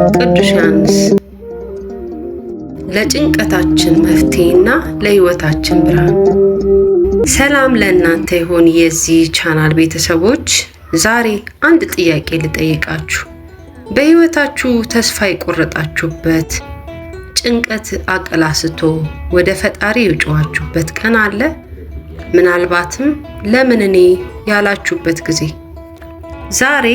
ቅዱስ ዮሐንስ ለጭንቀታችን መፍትሄና ለሕይወታችን ብርሃን። ሰላም ለእናንተ ይሁን የዚህ ቻናል ቤተሰቦች። ዛሬ አንድ ጥያቄ ልጠይቃችሁ። በሕይወታችሁ ተስፋ የቆረጣችሁበት፣ ጭንቀት አቀላስቶ ወደ ፈጣሪ የጮኻችሁበት ቀን አለ? ምናልባትም ለምን እኔ ያላችሁበት ጊዜ። ዛሬ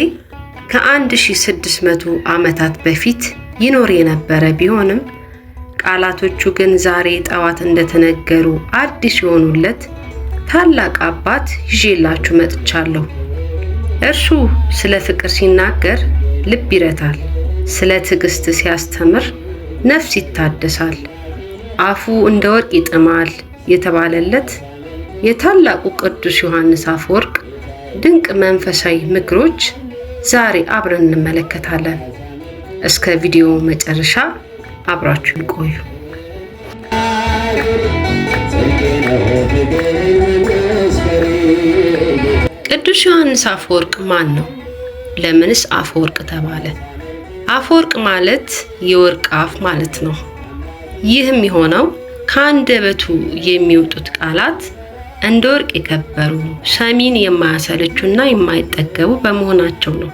ከ1600 ዓመታት በፊት ይኖር የነበረ ቢሆንም ቃላቶቹ ግን ዛሬ ጠዋት እንደተነገሩ አዲስ የሆኑለት ታላቅ አባት ይዤላችሁ መጥቻለሁ። እርሱ ስለ ፍቅር ሲናገር ልብ ይረታል፣ ስለ ትዕግስት ሲያስተምር ነፍስ ይታደሳል፣ አፉ እንደ ወርቅ ይጥማል የተባለለት የታላቁ ቅዱስ ዮሐንስ አፈወርቅ ድንቅ መንፈሳዊ ምክሮች ዛሬ አብረን እንመለከታለን። እስከ ቪዲዮ መጨረሻ አብራችሁን ቆዩ። ቅዱስ ዮሐንስ አፈወርቅ ማን ነው? ለምንስ አፈወርቅ ተባለ? አፈወርቅ ማለት የወርቅ አፍ ማለት ነው። ይህም የሆነው ከአንደበቱ የሚወጡት ቃላት እንደ ወርቅ የከበሩ፣ ሰሚን የማያሰለቹና የማይጠገቡ በመሆናቸው ነው።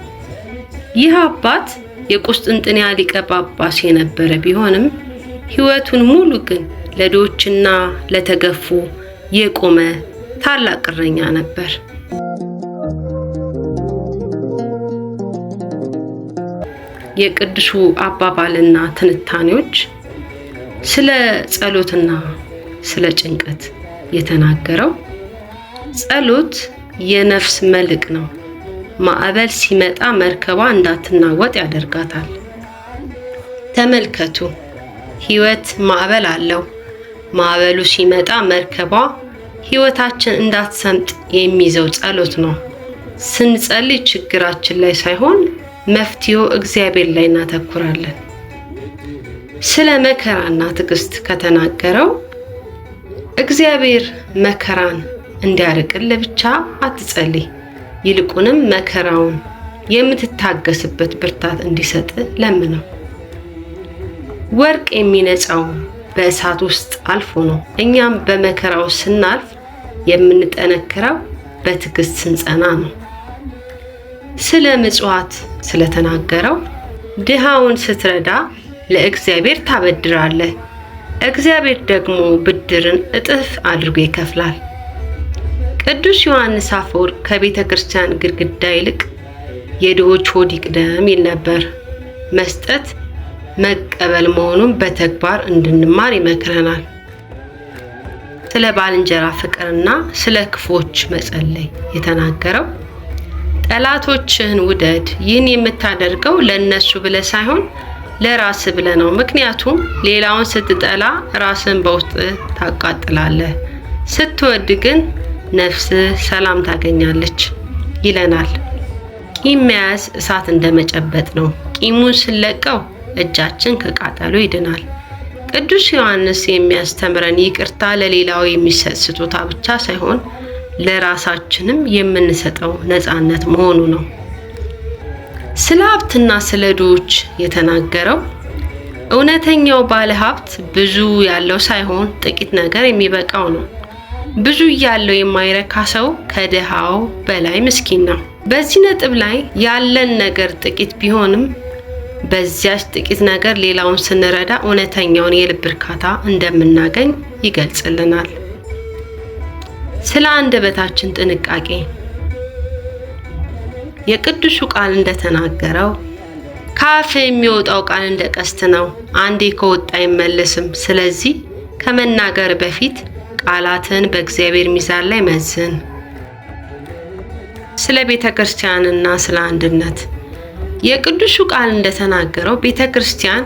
ይህ አባት የቁስጥንጥንያ ሊቀ ጳጳስ የነበረ ቢሆንም ሕይወቱን ሙሉ ግን ለድሆችና ለተገፉ የቆመ ታላቅ እረኛ ነበር። የቅዱሱ አባባልና ትንታኔዎች ስለ ጸሎትና ስለ ጭንቀት የተናገረው ጸሎት የነፍስ መልሕቅ ነው። ማዕበል ሲመጣ መርከቧ እንዳትናወጥ ያደርጋታል። ተመልከቱ፣ ሕይወት ማዕበል አለው። ማዕበሉ ሲመጣ መርከቧ ሕይወታችን እንዳትሰምጥ የሚይዘው ጸሎት ነው። ስንጸልይ ችግራችን ላይ ሳይሆን መፍትሄው እግዚአብሔር ላይ እናተኩራለን። ስለ መከራና ትዕግስት ከተናገረው እግዚአብሔር መከራን እንዲያርቅል ብቻ አትጸልይ፣ ይልቁንም መከራውን የምትታገስበት ብርታት እንዲሰጥ ለምነው። ወርቅ የሚነጻው በእሳት ውስጥ አልፎ ነው። እኛም በመከራው ስናልፍ የምንጠነክረው በትዕግስት ስንጸና ነው። ስለ ምጽዋት ስለተናገረው ድሃውን ስትረዳ ለእግዚአብሔር ታበድራለህ፣ እግዚአብሔር ደግሞ ብድርን እጥፍ አድርጎ ይከፍላል። ቅዱስ ዮሐንስ አፈወርቅ ከቤተ ክርስቲያን ግድግዳ ይልቅ የድሆች ሆድ ይቅደም ይል ነበር። መስጠት መቀበል መሆኑን በተግባር እንድንማር ይመክረናል። ስለ ባልንጀራ ፍቅርና ስለ ክፎች መጸለይ የተናገረው ጠላቶችህን ውደድ፣ ይህን የምታደርገው ለነሱ ብለህ ሳይሆን ለራስ ብለህ ነው። ምክንያቱም ሌላውን ስትጠላ ራስን በውስጥ ታቃጥላለህ፣ ስትወድ ግን ነፍስ ሰላም ታገኛለች ይለናል። ቂም መያዝ እሳት እንደመጨበጥ ነው። ቂሙን ስለቀው እጃችን ከቃጠሎ ይድናል። ቅዱስ ዮሐንስ የሚያስተምረን ይቅርታ ለሌላው የሚሰጥ ስጦታ ብቻ ሳይሆን ለራሳችንም የምንሰጠው ነፃነት መሆኑ ነው። ስለ ሀብትና ስለ ድሆች የተናገረው እውነተኛው ባለ ሀብት ብዙ ያለው ሳይሆን ጥቂት ነገር የሚበቃው ነው። ብዙ ያለው የማይረካ ሰው ከድሃው በላይ ምስኪን ነው። በዚህ ነጥብ ላይ ያለን ነገር ጥቂት ቢሆንም በዚያች ጥቂት ነገር ሌላውን ስንረዳ እውነተኛውን የልብ እርካታ እንደምናገኝ ይገልጽልናል። ስለ አንደበታችን ጥንቃቄ የቅዱሱ ቃል እንደተናገረው ከአፍ የሚወጣው ቃል እንደ ቀስት ነው፣ አንዴ ከወጣ አይመለስም። ስለዚህ ከመናገር በፊት ቃላትን በእግዚአብሔር ሚዛን ላይ መዝን። ስለ ቤተ ክርስቲያንና ስለ አንድነት የቅዱሱ ቃል እንደተናገረው ቤተ ክርስቲያን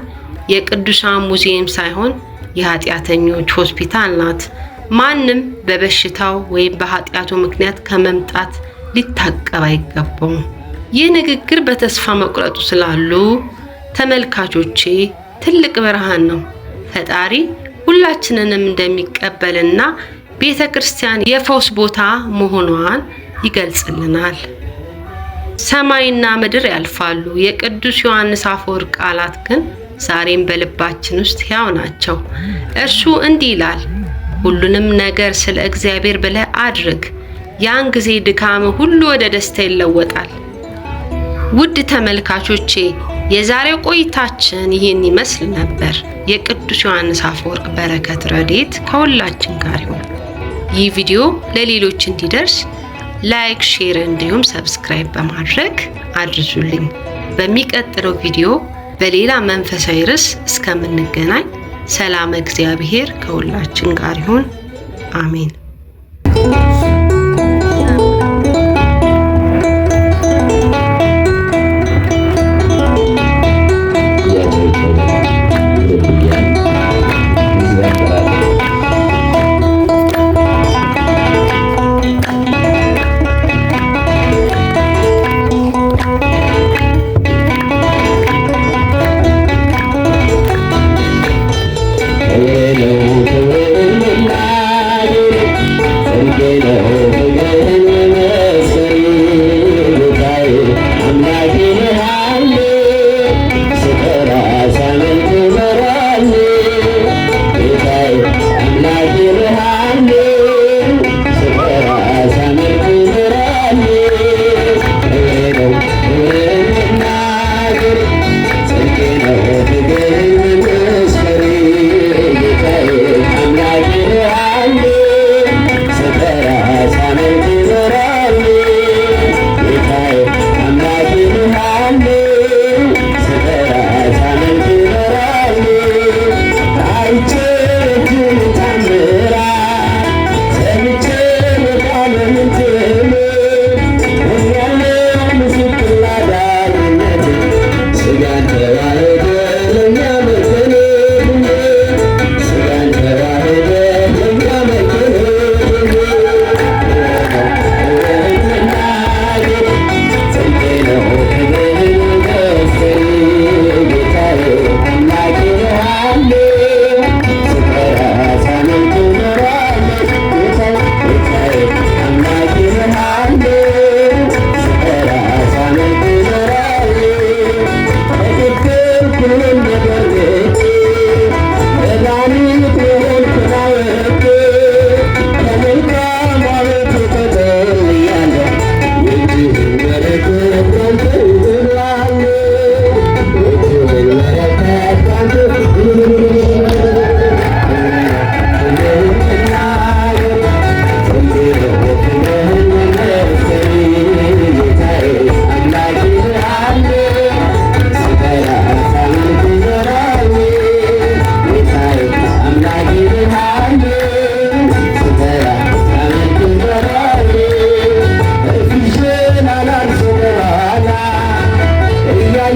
የቅዱሳን ሙዚየም ሳይሆን የኃጢአተኞች ሆስፒታል ናት። ማንም በበሽታው ወይም በኃጢአቱ ምክንያት ከመምጣት ሊታቀብ አይገባውም። ይህ ንግግር በተስፋ መቁረጡ ስላሉ ተመልካቾቼ ትልቅ ብርሃን ነው። ፈጣሪ ሁላችንንም እንደሚቀበልና ቤተ ክርስቲያን የፈውስ ቦታ መሆኗን ይገልጽልናል። ሰማይና ምድር ያልፋሉ፣ የቅዱስ ዮሐንስ አፈወርቅ ቃላት ግን ዛሬም በልባችን ውስጥ ሕያው ናቸው። እርሱ እንዲህ ይላል፣ ሁሉንም ነገር ስለ እግዚአብሔር ብለህ አድርግ፣ ያን ጊዜ ድካም ሁሉ ወደ ደስታ ይለወጣል። ውድ ተመልካቾቼ የዛሬው ቆይታችን ይህን ይመስል ነበር። የቅዱስ ዮሐንስ አፈወርቅ በረከት ረድኤት ከሁላችን ጋር ይሁን። ይህ ቪዲዮ ለሌሎች እንዲደርስ ላይክ፣ ሼር እንዲሁም ሰብስክራይብ በማድረግ አድርሱልኝ። በሚቀጥለው ቪዲዮ በሌላ መንፈሳዊ ርዕስ እስከምንገናኝ ሰላም እግዚአብሔር ከሁላችን ጋር ይሁን። አሜን።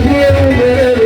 Yeah.